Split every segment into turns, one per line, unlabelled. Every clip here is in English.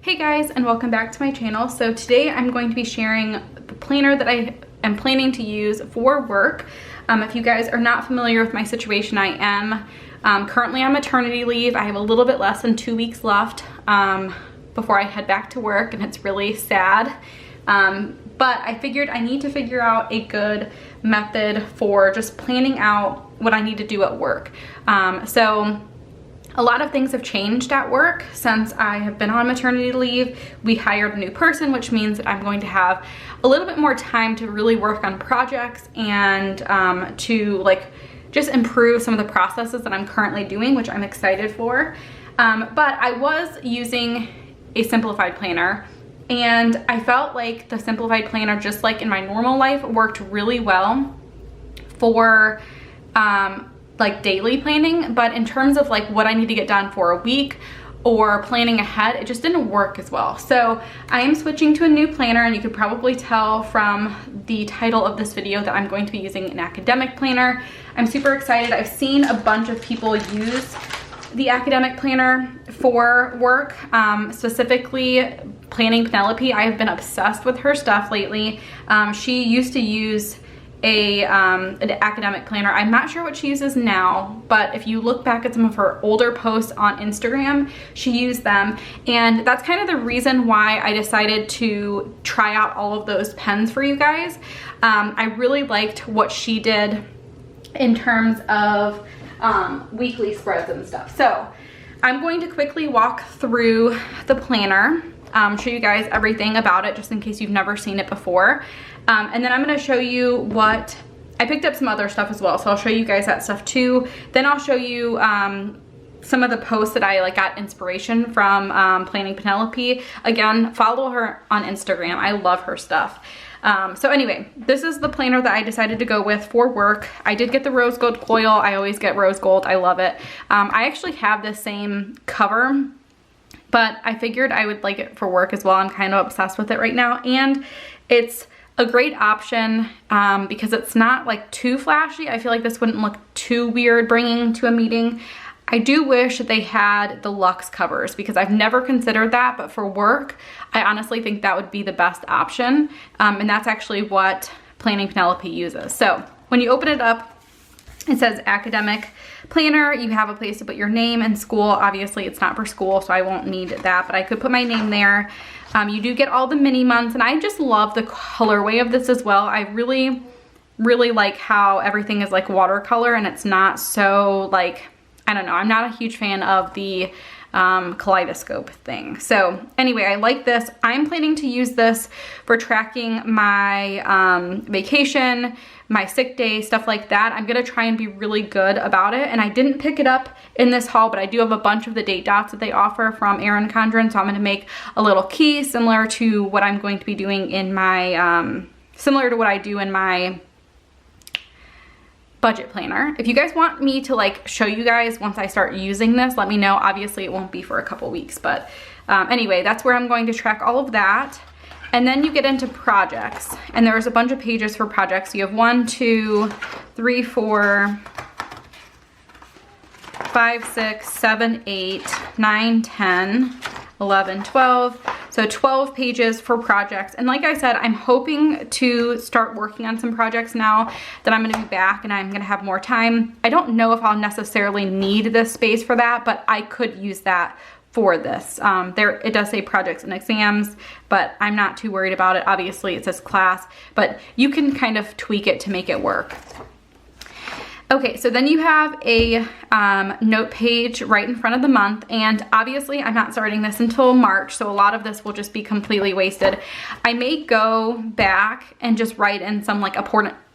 Hey guys, and welcome back to my channel. So today I'm going to be sharing the planner that I am planning to use for work. If you guys are not familiar with my situation, I am currently on maternity leave. I have a little bit less than 2 weeks left before I head back to work, and it's really sad. But I figured I need to figure out a good method for just planning out what I need to do at work. So a lot of things have changed at work since I have been on maternity leave. We hired a new person, which means that I'm going to have a little bit more time to really work on projects and to just improve some of the processes that I'm currently doing, which I'm excited for. But I was using a simplified planner, and I felt like the simplified planner, just like in my normal life, worked really well for daily planning, but in terms of what I need to get done for a week or planning ahead, it just didn't work as well. So I am switching to a new planner, and you could probably tell from the title of this video that I'm going to be using an academic planner. I'm super excited. I've seen a bunch of people use the academic planner for work, specifically Planning Penelope. I have been obsessed with her stuff lately. She used to use an academic planner. I'm not sure what she uses now, but if you look back at some of her older posts on Instagram, she used them, and that's kind of the reason why I decided to try out all of those pens for you guys. I really liked what she did in terms of weekly spreads and stuff. So I'm going to quickly walk through the planner, show you guys everything about it just in case you've never seen it before. And then I'm going to show you what I picked up, some other stuff as well, so I'll show you guys that stuff too. Then I'll show you some of the posts that I got inspiration from Planning Penelope. Again, follow her on Instagram. I love her stuff. So anyway, this is the planner that I decided to go with for work. I did get the rose gold coil. I always get rose gold. I love it. I actually have the same cover, but I figured I would like it for work as well. I'm kind of obsessed with it right now, and it's a great option because it's not too flashy. I feel like this wouldn't look too weird bringing to a meeting. I do wish that they had the luxe covers because I've never considered that, but for work, I honestly think that would be the best option. And that's actually what Planning Penelope uses. So when you open it up, it says academic planner. You have a place to put your name and school. Obviously it's not for school, so I won't need that, but I could put my name there. You do get all the mini months, and I just love the colorway of this as well. I really, really like how everything is watercolor, and it's not so I don't know, I'm not a huge fan of the kaleidoscope thing. So anyway, I like this. I'm planning to use this for tracking my vacation, my sick day, stuff like that. I'm gonna try and be really good about it. And I didn't pick it up in this haul, but I do have a bunch of the date dots that they offer from Erin Condren. So I'm gonna make a little key similar to what I'm going to be doing in my, similar to what I do in my budget planner. If you guys want me to show you guys once I start using this, let me know. Obviously it won't be for a couple weeks, but anyway, that's where I'm going to track all of that. And then you get into projects, and there's a bunch of pages for projects. You have 1, 2, 3, 4, 5, 6, 7, 8, 9, 10, 11, 12. So 12 pages for projects. And like I said, I'm hoping to start working on some projects now that I'm gonna be back and I'm gonna have more time. I don't know if I'll necessarily need this space for that, but I could use that for this. It does say projects and exams, but I'm not too worried about it. Obviously it says class, but you can kind of tweak it to make it work. Okay, so then you have a note page right in front of the month, and obviously I'm not starting this until March, so a lot of this will just be completely wasted. I may go back and just write in some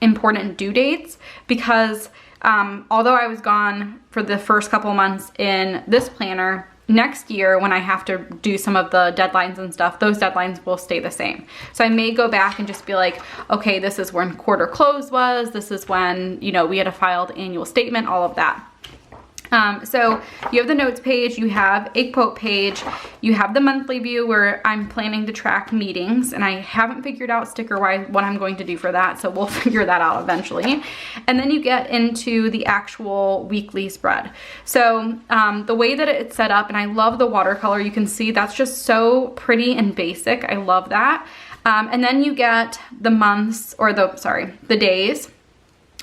important due dates because although I was gone for the first couple months in this planner, next year when I have to do some of the deadlines and stuff, those deadlines will stay the same. So I may go back and just be like, okay, this is when quarter close was, this is when, we had to file the annual statement, all of that. So you have the notes page, you have a quote page, you have the monthly view where I'm planning to track meetings, and I haven't figured out sticker-wise what I'm going to do for that, so we'll figure that out eventually. And then you get into the actual weekly spread. So the way that it's set up, and I love the watercolor, you can see that's just so pretty and basic. I love that. And then you get the months, or the days.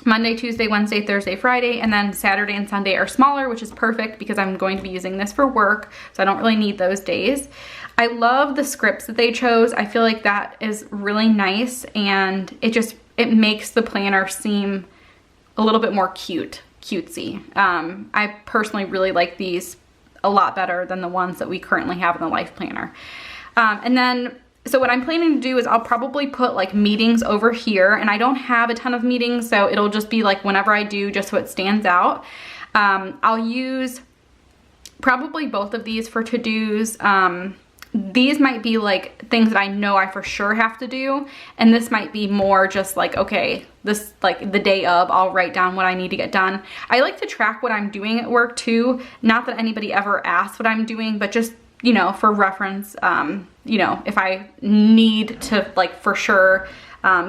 Monday, Tuesday, Wednesday, Thursday, Friday, and then Saturday and Sunday are smaller, which is perfect because I'm going to be using this for work, so I don't really need those days. I love the scripts that they chose. I feel like that is really nice, and it makes the planner seem a little bit more cutesy. I personally really like these a lot better than the ones that we currently have in the Life Planner. So what I'm planning to do is I'll probably put like meetings over here, and I don't have a ton of meetings, so it'll just be like whenever I do, just so it stands out. I'll use probably both of these for to-dos. These might be like things that I know I for sure have to do, and this might be more just like, okay, this like the day of, I'll write down what I need to get done. I like to track what I'm doing at work too. Not that anybody ever asks what I'm doing, but just, you know, for reference, you know, if I need to like for sure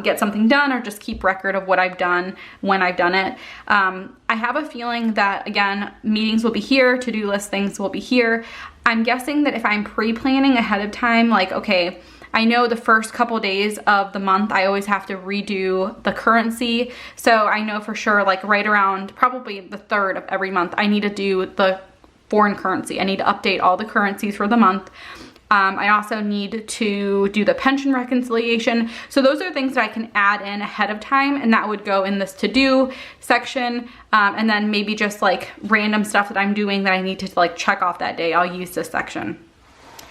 get something done, or just keep record of what I've done when I've done it. I have a feeling that, again, meetings will be here, to-do list things will be here. I'm guessing that if I'm pre-planning ahead of time, like, okay, I know the first couple days of the month I always have to redo the currency, so I know for sure like right around probably the 3rd of every month I need to do the foreign currency. I need to update all the currencies for the month. I also need to do the pension reconciliation. So those are things that I can add in ahead of time, and that would go in this to-do section. And then maybe just like random stuff that I'm doing that I need to like check off that day, I'll use this section.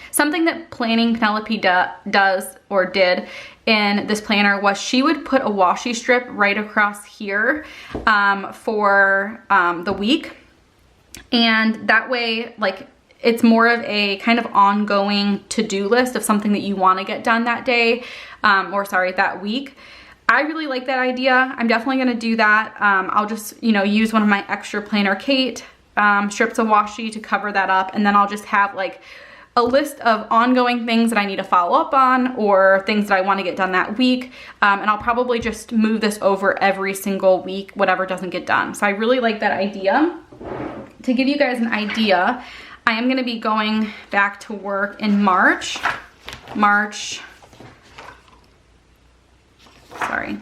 Something that Planning Penelope does or did in this planner was she would put a washi strip right across here for the week. And that way, like, it's more of a kind of ongoing to-do list of something that you want to get done that day, that week. I really like that idea. I'm definitely going to do that. I'll just, you know, use one of my extra Planner Kate strips of washi to cover that up. And then I'll just have like a list of ongoing things that I need to follow up on, or things that I want to get done that week. And I'll probably just move this over every single week, whatever doesn't get done. So I really like that idea. To give you guys an idea, I am going to be going back to work in March. I'm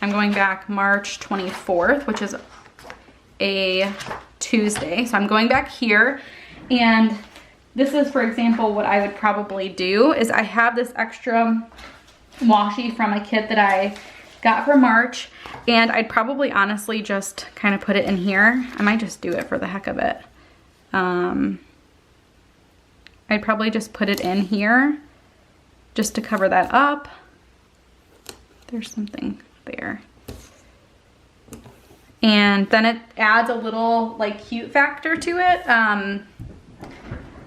going back March 24th, which is a Tuesday. So I'm going back here, and this is, for example, what I would probably do is I have this extra washi from a kit that I got for March, and I'd probably honestly just kind of put it in here. I might just do it for the heck of it. I'd probably just put it in here just to cover that up. There's something there. And then it adds a little like cute factor to it. I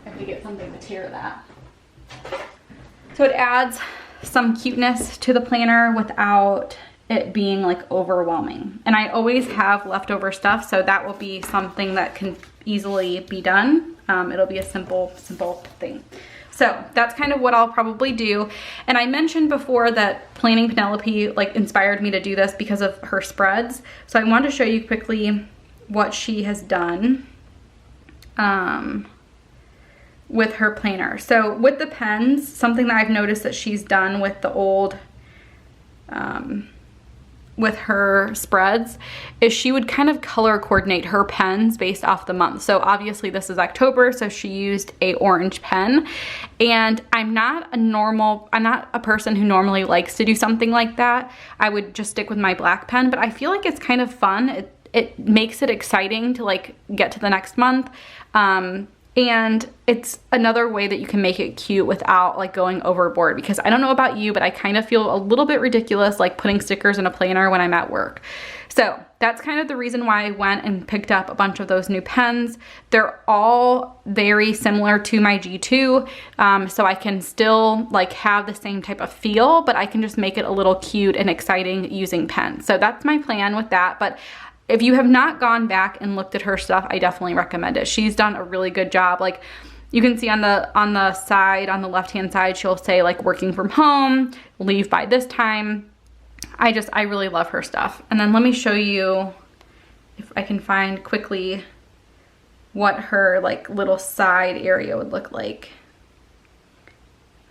have to get something to tear that. So it adds some cuteness to the planner without it being like overwhelming. And I always have leftover stuff, so that will be something that can easily be done. It'll be a simple thing. So that's kind of what I'll probably do. And I mentioned before that Planning Penelope like inspired me to do this because of her spreads. So I want to show you quickly what she has done with her planner. So with the pens, something that I've noticed that she's done with the old, with her spreads, is she would kind of color coordinate her pens based off the month. So obviously this is October, so she used a orange pen. And I'm not a person who normally likes to do something like that. I would just stick with my black pen, but I feel like it's kind of fun. It makes it exciting to like get to the next month. And it's another way that you can make it cute without like going overboard, because I don't know about you, but I kind of feel a little bit ridiculous like putting stickers in a planner when I'm at work. So that's kind of the reason why I went and picked up a bunch of those new pens. They're all very similar to my G2, so I can still like have the same type of feel, but I can just make it a little cute and exciting using pens. So that's my plan with that. But if you have not gone back and looked at her stuff, I definitely recommend it. She's done a really good job. Like, you can see on the side, on the left-hand side, she'll say like working from home, leave by this time. I really love her stuff. And then let me show you if I can find quickly what her like little side area would look like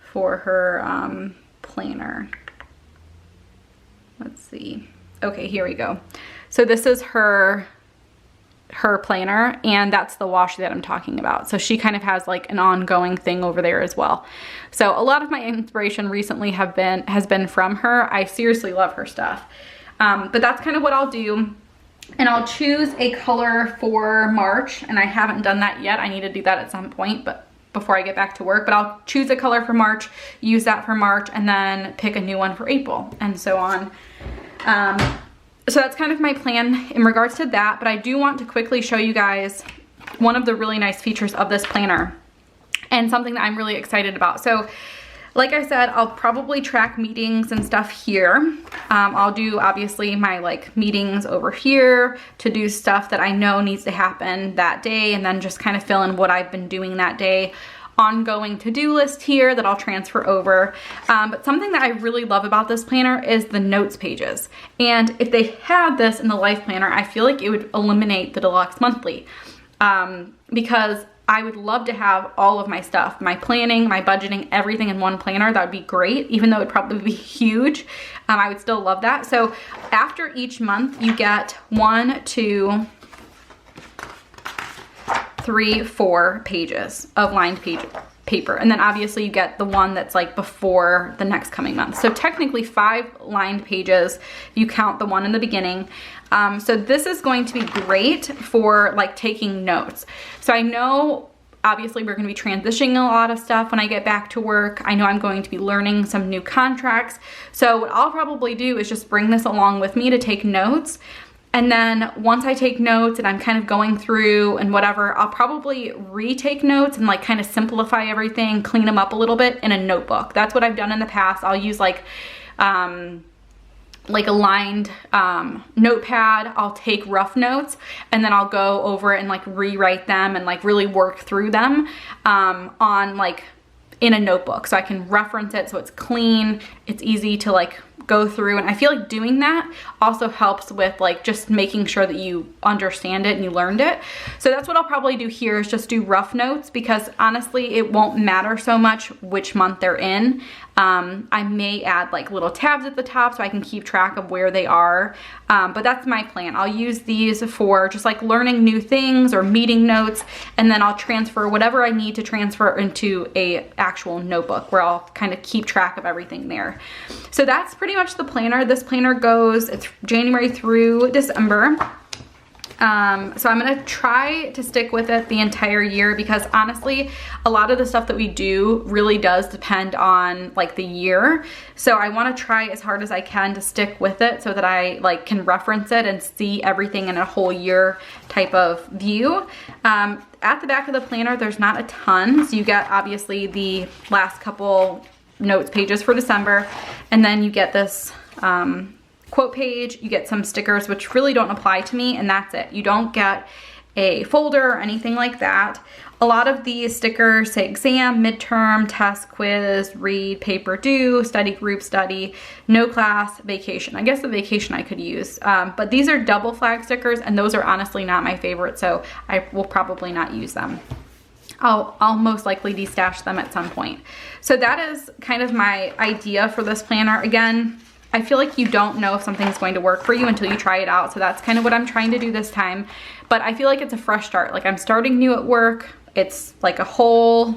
for her planner. Let's see. Okay, here we go. So this is her planner, and that's the washi that I'm talking about. So she kind of has like an ongoing thing over there as well. So a lot of my inspiration recently has been from her. I seriously love her stuff. But that's kind of what I'll do. And I'll choose a color for March, and I haven't done that yet. I need to do that at some point, but before I get back to work. But I'll choose a color for March, use that for March, and then pick a new one for April, and so on. So that's kind of my plan in regards to that, but I do want to quickly show you guys one of the really nice features of this planner and something that I'm really excited about. So like I said, I'll probably track meetings and stuff here. I'll do obviously my like meetings over here to do stuff that I know needs to happen that day, and then just kind of fill in what I've been doing that day. Ongoing to-do list here that I'll transfer over. But something that I really love about this planner is the notes pages. And if they had this in the life planner, I feel like it would eliminate the deluxe monthly, because I would love to have all of my stuff, my planning, my budgeting, everything in one planner. That would be great, even though it'd probably be huge. I would still love that. So after each month, you get 1, 2, 3, 4 pages of lined paper. And then obviously you get the one that's like before the next coming month. So technically 5 lined pages if you count the one in the beginning. So this is going to be great for like taking notes. So I know obviously we're going to be transitioning a lot of stuff when I get back to work. I know I'm going to be learning some new contracts. So what I'll probably do is just bring this along with me to take notes. And then once I take notes and I'm kind of going through and whatever, I'll probably retake notes and like kind of simplify everything, clean them up a little bit in a notebook. That's what I've done in the past. I'll use like a lined notepad. I'll take rough notes and then I'll go over and like rewrite them and like really work through them on like in a notebook, so I can reference it so it's clean, it's easy to like go through. And I feel like doing that also helps with like just making sure that you understand it and you learned it. So that's what I'll probably do here, is just do rough notes, because honestly it won't matter so much which month they're in. I may add like little tabs at the top so I can keep track of where they are, but that's my plan. I'll use these for just like learning new things or meeting notes, and then I'll transfer whatever I need to transfer into a actual notebook where I'll kind of keep track of everything there. So that's pretty much the planner. This planner goes, it's January through December. So I'm gonna try to stick with it the entire year, because honestly, a lot of the stuff that we do really does depend on like the year. So I wanna try as hard as I can to stick with it so that I like can reference it and see everything in a whole year type of view. At the back of the planner, there's not a ton. So you get obviously the last couple notes pages for December, and then you get this, quote page, you get some stickers which really don't apply to me, and that's it. You don't get a folder or anything like that. A lot of these stickers say exam, midterm, test, quiz, read, paper due, study group, study, no class, vacation. I guess the vacation I could use, but these are double flag stickers, and those are honestly not my favorite, so I will probably not use them. I'll most likely destash them at some point. So that is kind of my idea for this planner. Again, I feel like you don't know if something's going to work for you until you try it out. So that's kind of what I'm trying to do this time. But I feel like it's a fresh start. Like, I'm starting new at work. It's like a whole,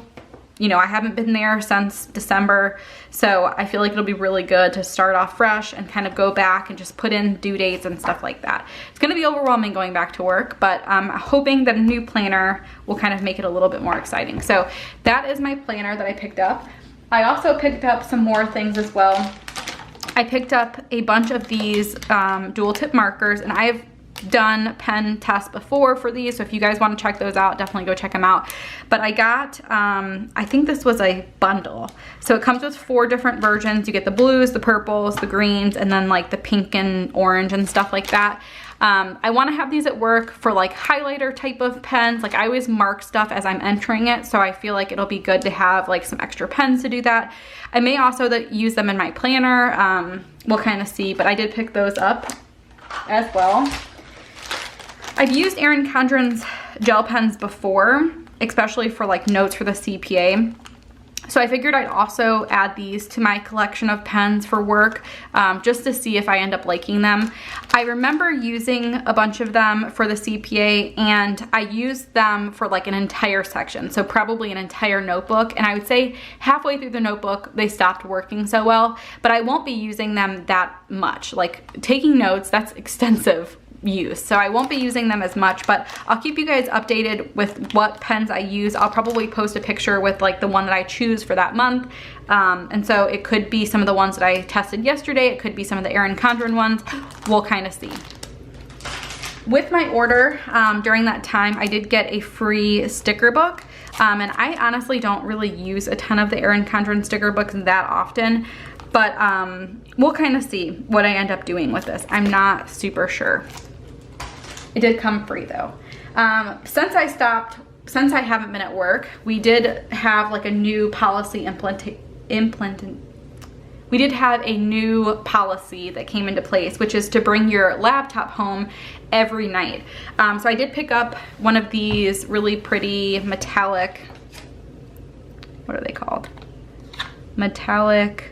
you know, I haven't been there since December. So I feel like it'll be really good to start off fresh and kind of go back and just put in due dates and stuff like that. It's gonna be overwhelming going back to work, but I'm hoping that a new planner will kind of make it a little bit more exciting. So that is my planner that I picked up. I also picked up some more things as well. I picked up a bunch of these dual tip markers, and I've done pen tests before for these, so if you guys want to check those out, definitely go check them out. But I got, I think this was a bundle. So it comes with 4 different versions. You get the blues, the purples, the greens, and then like the pink and orange and stuff like that. I want to have these at work for like highlighter type of pens. Like I always mark stuff as I'm entering it, so I feel like it'll be good to have like some extra pens to do that. I may also use them in my planner. We'll kind of see, but I did pick those up as well. I've used Erin Condren's gel pens before, especially for like notes for the CPA. So I figured I'd also add these to my collection of pens for work, just to see if I end up liking them. I remember using a bunch of them for the CPA, and I used them for like an entire section, so probably an entire notebook, and I would say halfway through the notebook they stopped working so well, but I won't be using them that much. Like taking notes, that's extensive use, so I won't be using them as much, but I'll keep you guys updated with what pens I use. I'll probably post a picture with like the one that I choose for that month, and so it could be some of the ones that I tested yesterday, it could be some of the Erin Condren ones. We'll kind of see. With my order, during that time I did get a free sticker book, and I honestly don't really use a ton of the Erin Condren sticker books that often, but we'll kind of see what I end up doing with this. I'm not super sure. It did come free though. Since I haven't been at work, we did have like a new policy we did have a new policy that came into place, which is to bring your laptop home every night. So I did pick up one of these really pretty metallic, what are they called? Metallic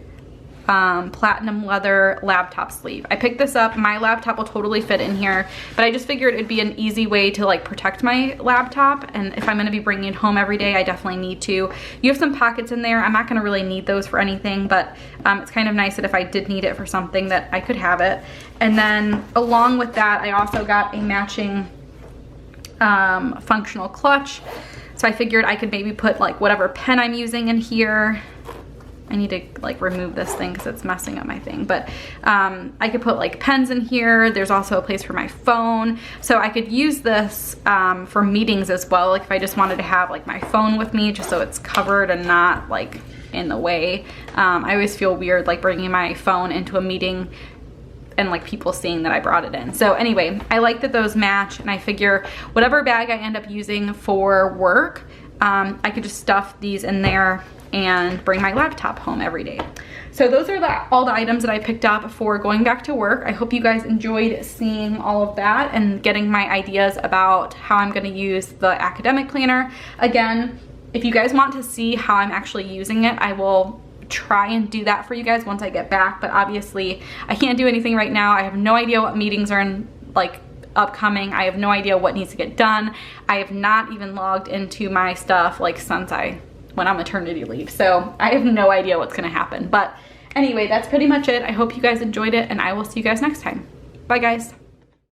platinum leather laptop sleeve. I picked this up. My laptop will totally fit in here, but I just figured it'd be an easy way to like protect my laptop, and if I'm going to be bringing it home every day, I definitely need to. You have some pockets in there. I'm not going to really need those for anything, but it's kind of nice that if I did need it for something that I could have it. And then along with that, I also got a matching functional clutch, so I figured I could maybe put like whatever pen I'm using in here. I need to like remove this thing because it's messing up my thing, but I could put like pens in here. There's also a place for my phone, so I could use this for meetings as well, like if I just wanted to have like my phone with me just so it's covered and not like in the way. I always feel weird like bringing my phone into a meeting and like people seeing that I brought it in. So anyway, I like that those match, and I figure whatever bag I end up using for work, I could just stuff these in there and bring my laptop home every day. So those are all the items that I picked up for going back to work. I hope you guys enjoyed seeing all of that and getting my ideas about how I'm going to use the academic planner. Again, if you guys want to see how I'm actually using it, I will try and do that for you guys once I get back, but obviously I can't do anything right now. I have no idea what meetings are in like upcoming. I have no idea what needs to get done. I have not even logged into my stuff like since I went on maternity leave, so I have no idea what's gonna happen. But anyway, that's pretty much it. I hope you guys enjoyed it, and I will see you guys next time. Bye guys.